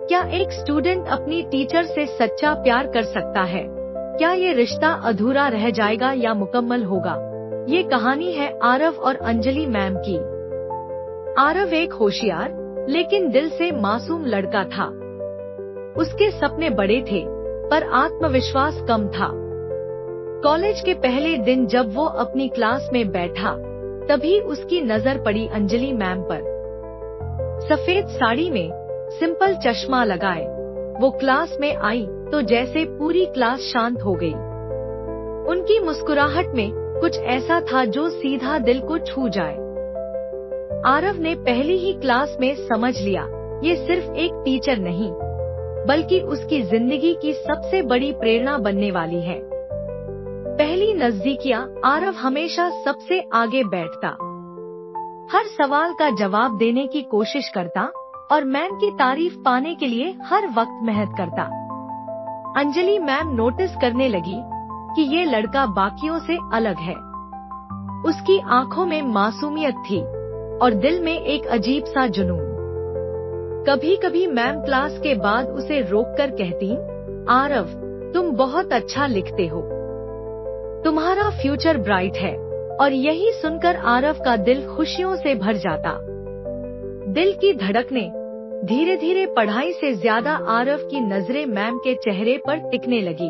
क्या एक स्टूडेंट अपनी टीचर से सच्चा प्यार कर सकता है? क्या ये रिश्ता अधूरा रह जाएगा या मुकम्मल होगा? ये कहानी है आरव और अंजलि मैम की। आरव एक होशियार लेकिन दिल से मासूम लड़का था। उसके सपने बड़े थे पर आत्मविश्वास कम था। कॉलेज के पहले दिन जब वो अपनी क्लास में बैठा, तभी उसकी नजर पड़ी अंजलि मैम पर। सफेद साड़ी में, सिंपल चश्मा लगाए वो क्लास में आई तो जैसे पूरी क्लास शांत हो गई। उनकी मुस्कुराहट में कुछ ऐसा था जो सीधा दिल को छू जाए। आरव ने पहली ही क्लास में समझ लिया, ये सिर्फ एक टीचर नहीं, बल्कि उसकी जिंदगी की सबसे बड़ी प्रेरणा बनने वाली है। पहली नजदीकियां, आरव हमेशा सबसे आगे बैठता, हर सवाल का जवाब देने की कोशिश करता और मैम की तारीफ पाने के लिए हर वक्त मेहनत करता। अंजलि मैम नोटिस करने लगी कि ये लड़का बाकियों से अलग है। उसकी आंखों में मासूमियत थी और दिल में एक अजीब सा जुनून। कभी कभी मैम क्लास के बाद उसे रोककर कहती, आरव, तुम बहुत अच्छा लिखते हो, तुम्हारा फ्यूचर ब्राइट है। और यही सुनकर आरव का दिल खुशियों से भर जाता। दिल की धड़कनें धीरे धीरे पढ़ाई से ज्यादा आरव की नजरें मैम के चेहरे पर टिकने लगी।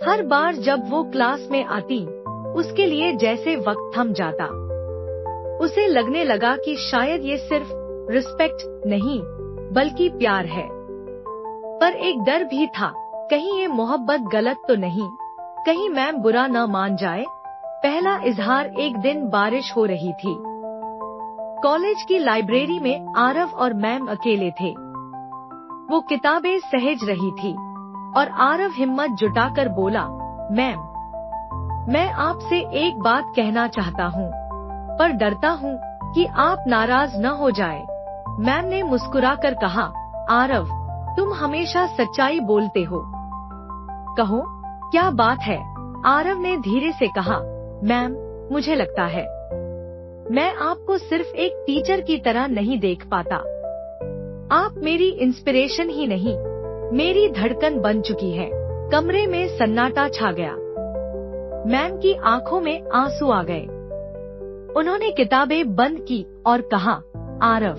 हर बार जब वो क्लास में आती, उसके लिए जैसे वक्त थम जाता। उसे लगने लगा कि शायद ये सिर्फ रिस्पेक्ट नहीं, बल्कि प्यार है। पर एक डर भी था, कहीं ये मोहब्बत गलत तो नहीं, कहीं मैम बुरा न मान जाए। पहला इजहार एक दिन बारिश हो रही थी। कॉलेज की लाइब्रेरी में आरव और मैम अकेले थे। वो किताबें सहेज रही थी और आरव हिम्मत जुटाकर बोला, मैम, मैं आपसे एक बात कहना चाहता हूँ, पर डरता हूँ कि आप नाराज न हो जाए। मैम ने मुस्कुराकर कहा, आरव, तुम हमेशा सच्चाई बोलते हो, कहो क्या बात है? आरव ने धीरे से कहा, मैम, मुझे लगता है मैं आपको सिर्फ एक टीचर की तरह नहीं देख पाता। आप मेरी इंस्पिरेशन ही नहीं, मेरी धड़कन बन चुकी है। कमरे में सन्नाटा छा गया। मैम की आंखों में आंसू आ गए। उन्होंने किताबें बंद की और कहा, आरव,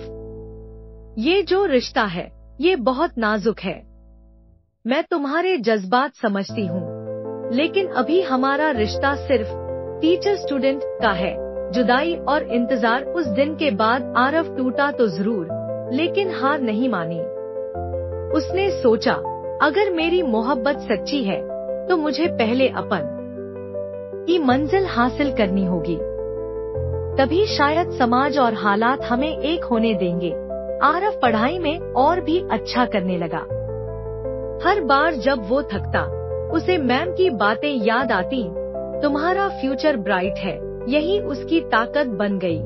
ये जो रिश्ता है, ये बहुत नाजुक है। मैं तुम्हारे जज्बात समझती हूँ, लेकिन अभी हमारा रिश्ता सिर्फ टीचर स्टूडेंट का है। जुदाई और इंतजार। उस दिन के बाद आरव टूटा तो जरूर, लेकिन हार नहीं मानी। उसने सोचा, अगर मेरी मोहब्बत सच्ची है तो मुझे पहले अपन की मंजिल हासिल करनी होगी, तभी शायद समाज और हालात हमें एक होने देंगे। आरव पढ़ाई में और भी अच्छा करने लगा। हर बार जब वो थकता, उसे मैम की बातें याद आती, तुम्हारा फ्यूचर ब्राइट है, यही उसकी ताकत बन गई।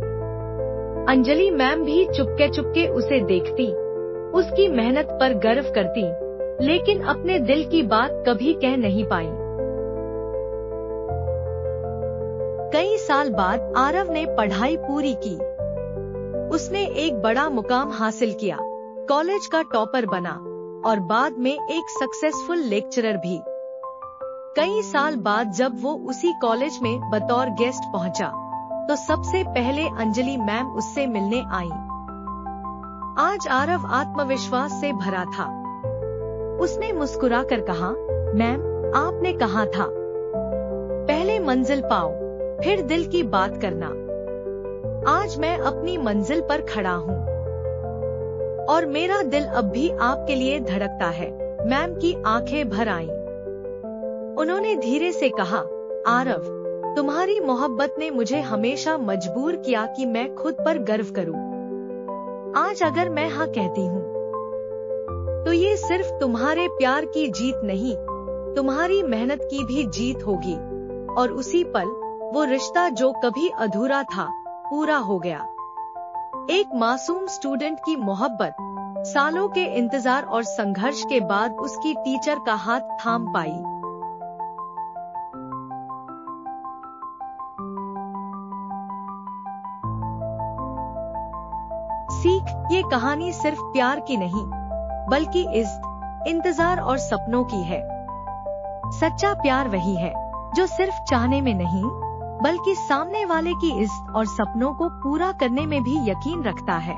अंजलि मैम भी चुपके चुपके उसे देखती, उसकी मेहनत पर गर्व करती, लेकिन अपने दिल की बात कभी कह नहीं पाई। कई साल बाद आरव ने पढ़ाई पूरी की। उसने एक बड़ा मुकाम हासिल किया, कॉलेज का टॉपर बना और बाद में एक सक्सेसफुल लेक्चरर भी। कई साल बाद जब वो उसी कॉलेज में बतौर गेस्ट पहुंचा, तो सबसे पहले अंजलि मैम उससे मिलने आई। आज आरव आत्मविश्वास से भरा था। उसने मुस्कुराकर कहा, मैम, आपने कहा था, पहले मंजिल पाओ, फिर दिल की बात करना। आज मैं अपनी मंजिल पर खड़ा हूँ और मेरा दिल अब भी आपके लिए धड़कता है। मैम की आंखें भर आईं। उन्होंने धीरे से कहा, आरव, तुम्हारी मोहब्बत ने मुझे हमेशा मजबूर किया कि मैं खुद पर गर्व करूं। आज अगर मैं हाँ कहती हूँ, तो ये सिर्फ तुम्हारे प्यार की जीत नहीं, तुम्हारी मेहनत की भी जीत होगी। और उसी पल वो रिश्ता जो कभी अधूरा था, पूरा हो गया। एक मासूम स्टूडेंट की मोहब्बत सालों के इंतजार और संघर्ष के बाद उसकी टीचर का हाथ थाम पाई। सीख, ये कहानी सिर्फ प्यार की नहीं, बल्कि इज्जत, इंतजार और सपनों की है। सच्चा प्यार वही है जो सिर्फ चाहने में नहीं, बल्कि सामने वाले की इज्जत और सपनों को पूरा करने में भी यकीन रखता है।